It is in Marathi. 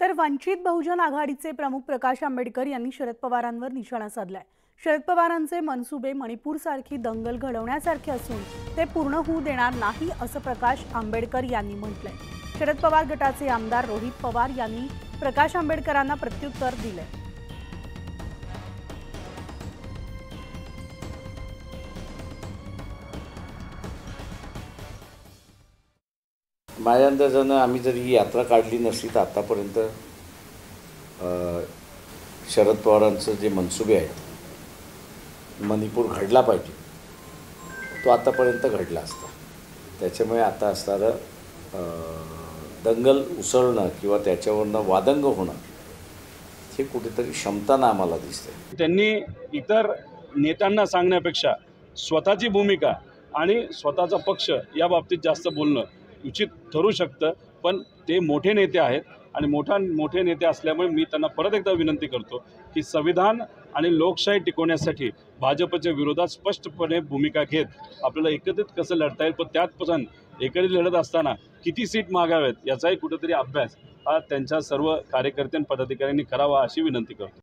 तर वंचित बहुजन आघाडीचे प्रमुख प्रकाश आंबेडकर यांनी शरद पवारांवर निशाणा साधलाय। शरद पवारांचे मनसुबे मणिपूरसारखी दंगल घडवण्यासारखे असून ते पूर्ण होऊ देणार नाही असं प्रकाश आंबेडकर यांनी म्हटलंय। शरद पवार गटाचे आमदार रोहित पवार यांनी प्रकाश आंबेडकरांना प्रत्युत्तर दिले। माझ्या अंदाजानं आम्ही जरी ही यात्रा काढली नसली तर आतापर्यंत शरद पवारांचं जे मनसुबे आहेत मणिपूर घडला पाहिजे तो आतापर्यंत घडला असता। त्याच्यामुळे आता असणारं दंगल उसळणं किंवा त्याच्यावरनं वादंग होणं हे कुठेतरी क्षमतानं आम्हाला दिसते। त्यांनी इतर नेत्यांना सांगण्यापेक्षा स्वतःची भूमिका आणि स्वतःचा पक्ष या बाबतीत जास्त बोलणं उचित ठरू शकतं। पण ते मोठे नेते आहेत आणि मोठे नेते असल्यामुळे मी त्यांना परत एकदा विनंती करतो की संविधान आणि लोकशाही टिकवण्यासाठी भाजपच्या विरोधात स्पष्टपणे भूमिका घेत आपल्याला एकत्रित कसं लढता येईल, पण त्यातपासून एकत्रित लढत असताना किती सीट मागाव्यात याचाही कुठेतरी अभ्यास हा त्यांच्या सर्व कार्यकर्ते आणि पदाधिकाऱ्यांनी करावा अशी विनंती करतो।